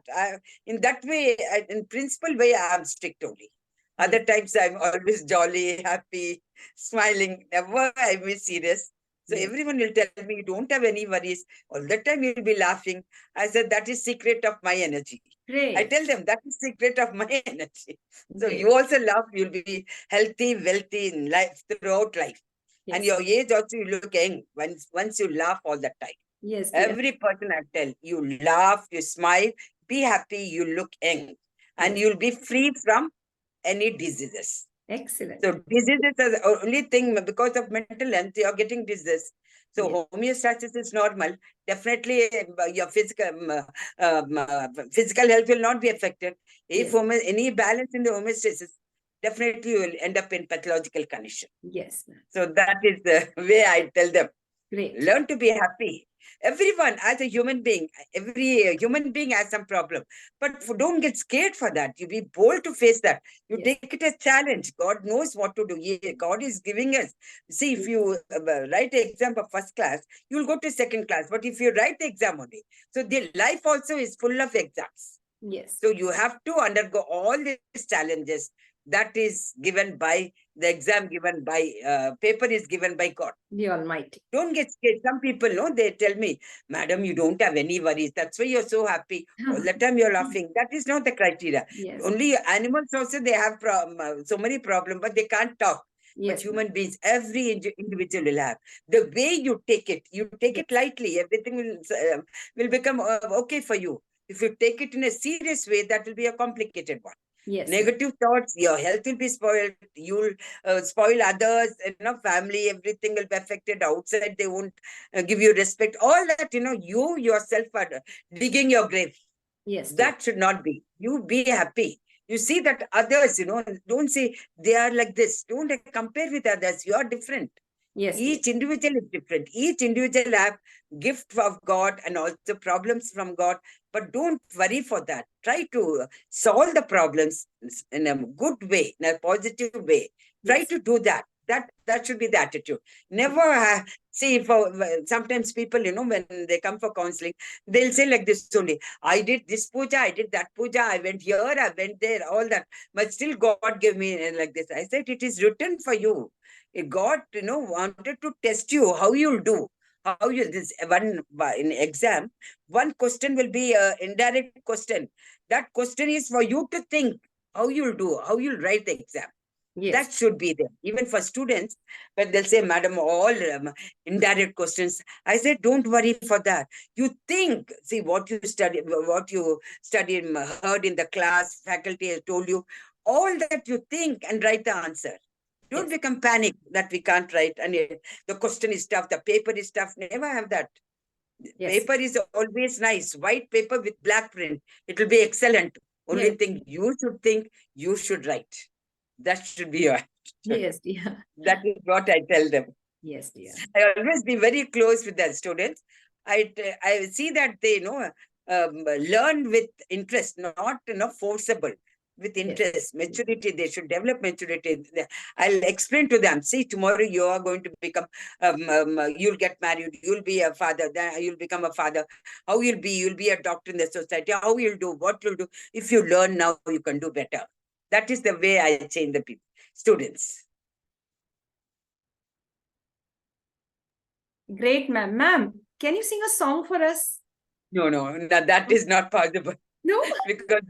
In that way, in principle way, I'm strict only. Other times I'm always jolly, happy, smiling. Never I be serious. So everyone will tell me, you don't have any worries. All the time you'll be laughing. I said, that is secret of my energy. Great. I tell them, that is secret of my energy. So you also laugh, you'll be healthy, wealthy in life, throughout life. And your age also, you look young once you laugh all the time. Yes. Every person I tell, you laugh, you smile, be happy, you look young. And you'll be free from any diseases. Excellent. So diseases is the only thing, because of mental health, you're getting disease. So homeostasis is normal. Definitely your physical health will not be affected. If any balance in the homeostasis, definitely you will end up in pathological condition. Yes. So that is the way I tell them. Great. Learn to be happy. Everyone, as a human being, every human being has some problem. But don't get scared for that. You be bold to face that. You take it as challenge. God knows what to do. God is giving us. See, if you write the exam for first class, you'll go to second class. But if you write the exam only, so the life also is full of exams. Yes. So you have to undergo all these challenges. That is given by the exam, given by paper is given by God. The Almighty. Don't get scared. Some people, they tell me, madam, you don't have any worries. That's why you're so happy. All the time you're laughing. That is not the criteria. Only animals also, they have so many problems, but they can't talk. But human beings, every individual will have. The way you take it lightly, everything will become okay for you. If you take it in a serious way, that will be a complicated one. Negative thoughts, your health will be spoiled. You'll spoil others, family, everything will be affected. Outside, they won't give you respect. All that, you yourself are digging your grave. That should not be. You be happy. You see that others, don't say they are like this. Don't compare with others. You are different. Each individual is different. Each individual have gift of God and also problems from God. But don't worry for that. Try to solve the problems in a good way, in a positive way. Try to do that. That should be the attitude. Never see, for sometimes people, when they come for counseling, they'll say like this only. I did this puja, I did that puja, I went here, I went there, all that. But still God gave me like this. I said, it is written for you. God, wanted to test you, how you'll do. How you, this one in exam, one question will be an indirect question. That question is for you to think how you'll do, how you'll write the exam. That should be there. Even for students, but they'll say, madam, all indirect questions. I said, don't worry for that. You think, see what you study, heard in the class, faculty has told you, all that you think and write the answer. Don't become panic that we can't write and the question is tough, the paper is tough. Never have that. Paper is always nice. White paper with black print. It will be excellent. Only thing you should think, you should write. That should be your attitude. That is what I tell them. I always be very close with the students. I see that they learn with interest, not forcible. with Yes. interest. Maturity, they should develop maturity. I'll explain to them, see, tomorrow you are going to become, you'll get married, you'll be a father, then you'll become a father. How you'll be a doctor in the society, how you'll do, what you'll do. If you learn now, you can do better. That is the way I train the people, students. Great, ma'am. Ma'am, can you sing a song for us? No, that is not possible. No? Because,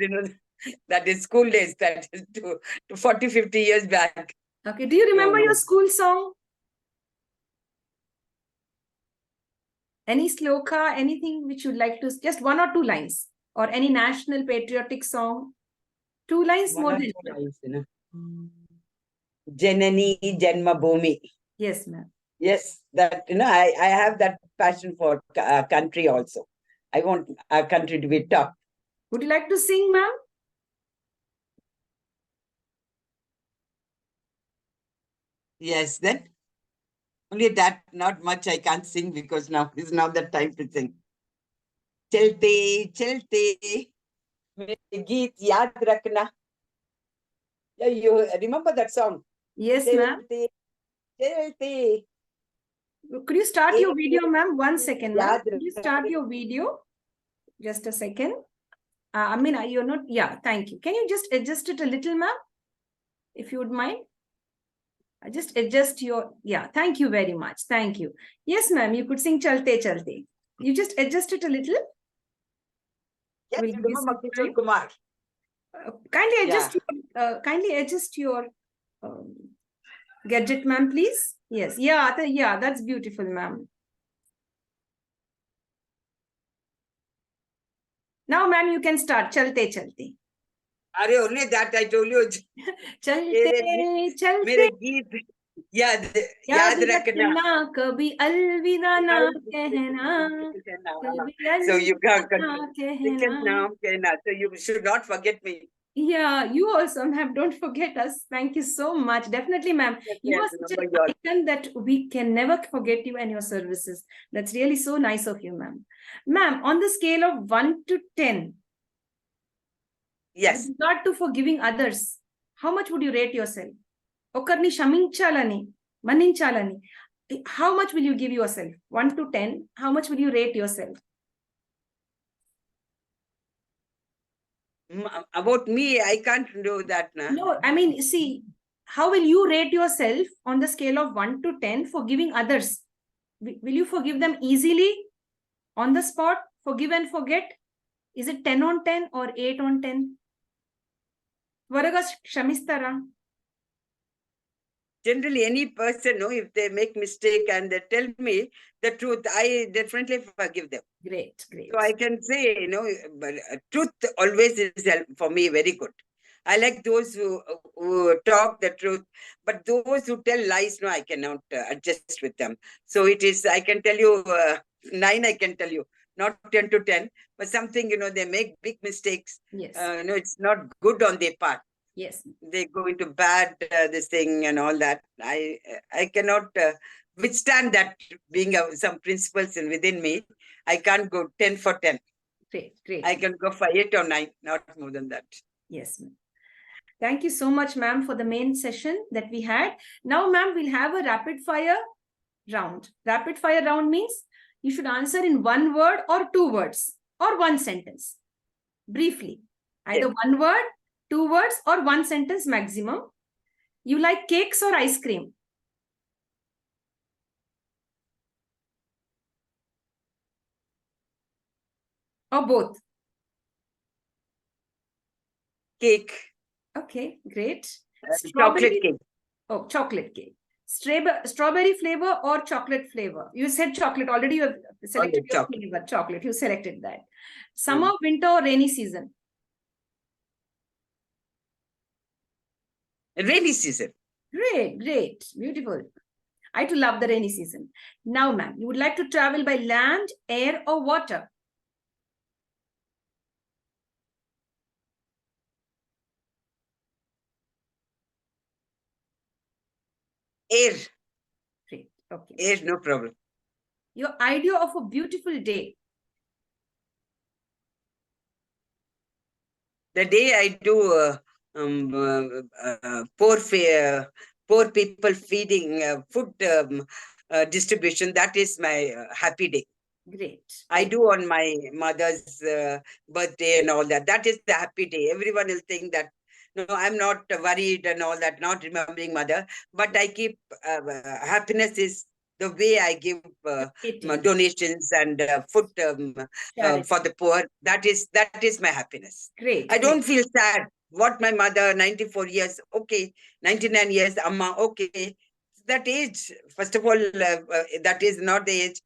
that is school days, that is to 40, 50 years back. Okay. Do you remember No. your school song? Any sloka, anything which you'd like to, just one or two lines, or any national patriotic song? 2 lines, One more or than two enough. lines, Janani Janma Bhumi. Yes, ma'am. Yes, that, I have that passion for country also. I want our country to be top. Would you like to sing, ma'am? Yes, then only that, not much I can't sing because now is not the time to sing. Chalte, chalte, mere geet yaad rakhna. Yeah, you remember that song? Yes, ma'am. Chalte, chalte. Could you start your video, ek ma'am? 1 second, ma'am. yaad Could you start rakhna. your video? Just a second. You're not, yeah, thank you. Can you just adjust it a little, ma'am? If you would mind. Just adjust your, yeah, thank you very much. Thank you. Yes, ma'am, you could sing Chalte Chalte. You just adjust it a little. Yes, Will you give you remember some Kishore time. Kumar. Kindly adjust your gadget, ma'am, please. Yes, yeah, that's beautiful, ma'am. Now, ma'am, you can start Chalte Chalte. Only that I told you. Chalte Chalte. मेरे गीत याद याद रखना. रखना कभी अलविदा ना कहना कभी So you अलविदा ना कहना. कहना. So you should not forget me. Yeah, you also, ma'am. Don't forget us. Thank you so much. Definitely, ma'am. You are such an icon that we can never forget you and your services. That's really so nice of you, ma'am. Ma'am, on the scale of 1 to 10, Yes. with regard to forgiving others, how much would you rate yourself? Okarni shaminchaలని, maninchaలని. How much will you give yourself? 1 to 10, how much will you rate yourself? About me, I can't do that now. No, I mean, see, how will you rate yourself on the scale of 1 to 10 for giving others? Will you forgive them easily, on the spot, forgive and forget? Is it 10 on 10 or 8 on 10? Varaga shamistara. Generally, any person, if they make mistake and they tell me the truth, I definitely forgive them. Great. So I can say, but truth always is for me very good. I like those who talk the truth, but those who tell lies, no, I cannot adjust with them. So it is, I can tell you 9, I can tell you, not 10 to 10, but something, they make big mistakes. Yes. It's not good on their part. Yes. They go into bad this thing and all that. I cannot withstand that being some principles within me. I can't go 10 for 10. Great. I can go for 8 or 9, not more than that. Yes, ma'am. Thank you so much, ma'am, for the main session that we had. Now, ma'am, we'll have a rapid fire round. Rapid fire round means you should answer in 1 word or 2 words or 1 sentence. Briefly. Either 1 word, 2 words or 1 sentence maximum. You like cakes or ice cream? Or both? Cake. Okay, great. Chocolate cake. Oh, chocolate cake. Strawberry flavor or chocolate flavor? You said chocolate. Already you have selected your flavor, chocolate. You selected that. Summer, winter or rainy season? Rainy season. Great. Beautiful. I too love the rainy season. Now, ma'am, you would like to travel by land, air or water? Air. Great. Okay. Air, no problem. Your idea of a beautiful day? The day I do poor people feeding food distribution. That is my happy day. Great. I do on my mother's birthday and all that. That is the happy day. Everyone will think that, no, I'm not worried and all that, not remembering mother. But I keep happiness is the way I give my donations and food for the poor. That is my happiness. Great. I don't feel sad. What my mother, 94 years, okay, 99 years, Amma, okay. That age, first of all, that is not the age,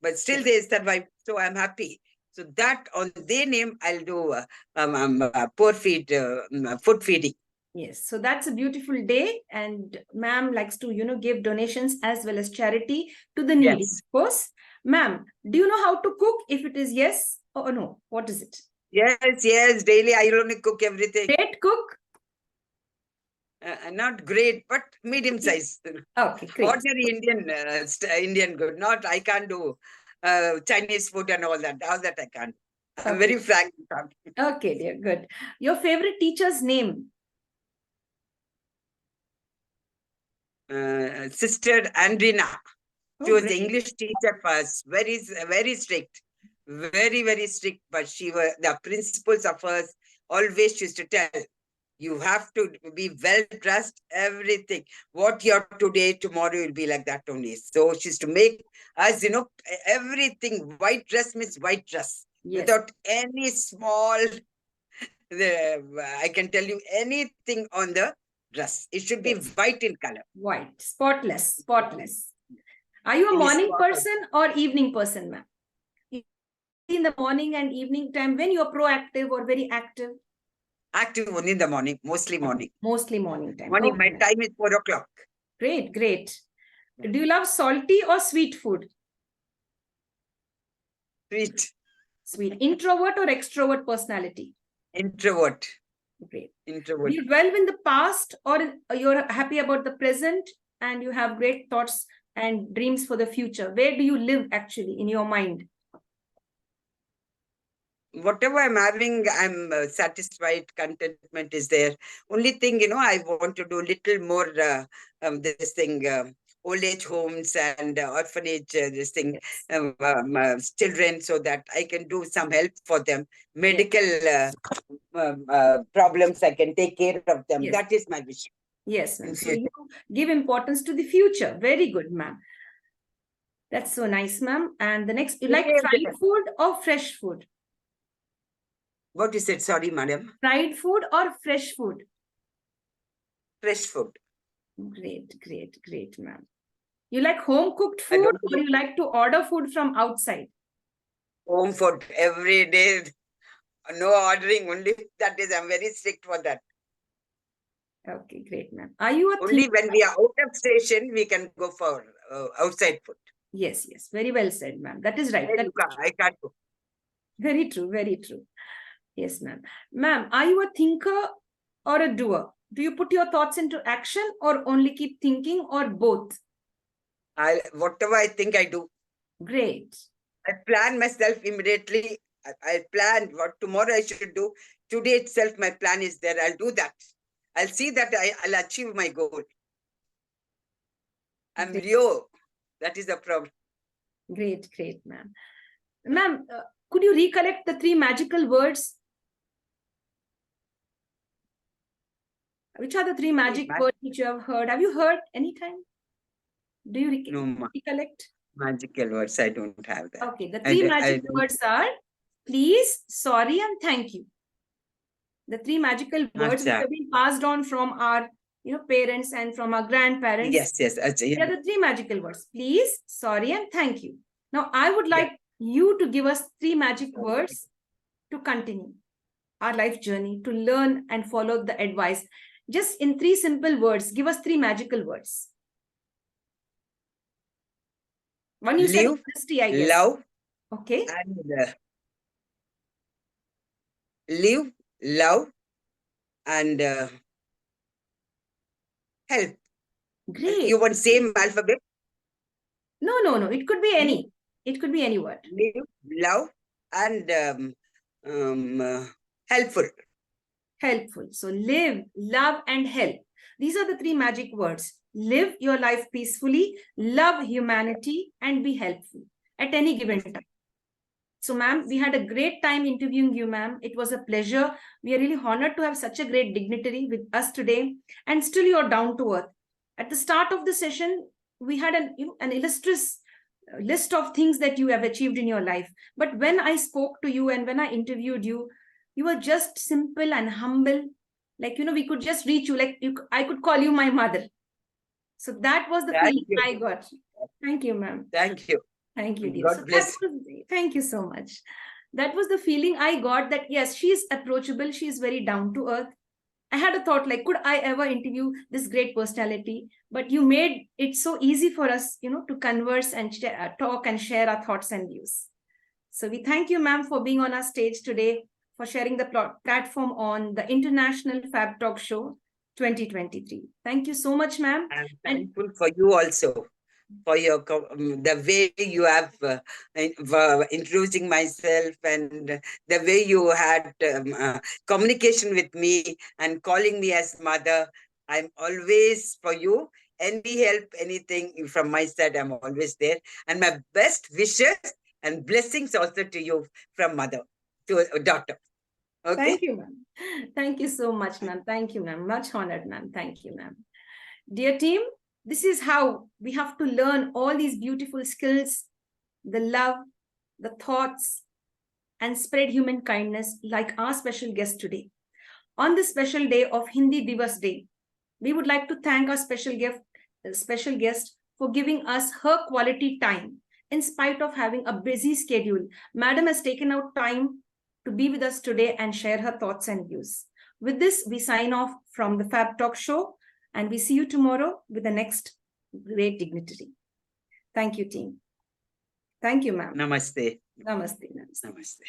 but still they survive. So I'm happy. So that on their name, I'll do poor feed, food feeding. Yes, so that's a beautiful day, and ma'am likes to, give donations as well as charity to the needy. Yes. Of course, ma'am, do you know how to cook? If it is yes or no, what is it? Yes. Daily I only cook everything. Great cook. Not great, but medium size. Okay, great. Ordinary Indian good. Not I can't do Chinese food and all that. All that I can't. Okay. I'm very frank. Okay, dear, good. Your favorite teacher's name? Sister Andrina. She was the English teacher first. Very strict. Very strict. But the principles of hers always used to tell, you have to be well dressed, everything. What you're today, tomorrow will be like that only. So she's to make us, everything. White dress means white dress. Yes. Without any small, I can tell you anything on the dress. It should be white in color. White, spotless. Are you a morning person or evening person, ma'am? In the morning and evening time, when you're proactive or very active? Active only in the morning, mostly morning. Mostly morning time. Morning, okay. My time is 4 o'clock. Great. Do you love salty or sweet food? Sweet. Introvert or extrovert personality? Introvert. Great. Introvert. Do you dwell in the past or you're happy about the present and you have great thoughts and dreams for the future? Where do you live actually in your mind? Whatever I'm having, I'm satisfied. Contentment is there. Only thing, I want to do little more this thing, old age homes and orphanage, this thing, children, so that I can do some help for them. Medical problems, I can take care of them. Yes. That is my vision. Yes, ma'am. So you give importance to the future. Very good, ma'am. That's so nice, ma'am. And the next, you like fried food or fresh food? What is it? Sorry, madam. Fried food or fresh food? Fresh food. Great, ma'am. You like home cooked food or you like to order food from outside? Home food every day. No ordering, only that is, I'm very strict for that. Okay, great, ma'am. Are you a only when we are out of station, we can go for outside food. Yes. Very well said, ma'am. That is right. I can't go. Very true. Yes, ma'am. Ma'am, are you a thinker or a doer? Do you put your thoughts into action or only keep thinking or both? Whatever I think, I do. Great. I plan myself immediately. I plan what tomorrow I should do. Today itself, my plan is there. I'll do that. I'll see that I'll achieve my goal. I'm Rio. That is the problem. Great, ma'am. Ma'am, could you recollect the 3 magical words? Which are the 3 magic words which you have heard? Have you heard anytime? Do you recollect? Magical words, I don't have that. Okay, the 3 magic words are please, sorry, and thank you. The 3 magical words which have been passed on from our parents and from our grandparents. Yes. They are the 3 magical words. Please, sorry, and thank you. Now, I would like you to give us 3 magic words to continue our life journey, to learn and follow the advice. Just in 3 simple words, give us 3 magical words. One you said honesty, I guess. Love. Okay. And live, love, and help. Great. You want same alphabet? No. It could be any. It could be any word. Live, love, and helpful. helpful. So live, love, and help. These are the three magic words. Live your life peacefully, love humanity, and be helpful at any given time. So, ma'am, we had a great time interviewing you, ma'am. It was a pleasure. We are really honored to have such a great dignitary with us today. And still, you're down to earth. At the start of the session, we had an illustrious list of things that you have achieved in your life. But when I spoke to you and when I interviewed you, you were just simple and humble. Like, we could just reach you. Like, I could call you my mother. So that was the feeling I got. Thank you, ma'am. Thank you. Thank you, dear. God bless. Thank you so much. That was the feeling I got, that yes, she's approachable. She's very down to earth. I had a thought, like, could I ever interview this great personality? But you made it so easy for us, to converse and talk and share our thoughts and views. So we thank you, ma'am, for being on our stage today, for sharing the platform on the International Fab Talk Show 2023. Thank you so much, ma'am. I'm thankful for you also, for your the way you have introducing myself, and the way you had communication with me and calling me as mother. I'm always for you. Any help, anything from my side, I'm always there. And my best wishes and blessings also to you from mother to daughter. Okay. Thank you, ma'am. Thank you so much, ma'am. Thank you, ma'am. Much honored, ma'am. Thank you, ma'am. Dear team, this is how we have to learn all these beautiful skills, the love, the thoughts, and spread human kindness like our special guest today. On this special day of Hindi Divas Day, we would like to thank our special guest for giving us her quality time. In spite of having a busy schedule, Madam has taken out time to be with us today and share her thoughts and views. With this, we sign off from the Fab Talk Show, and we see you tomorrow with the next great dignitary. Thank you, team. Thank you, ma'am. Namaste. Namaste. Namaste. Namaste.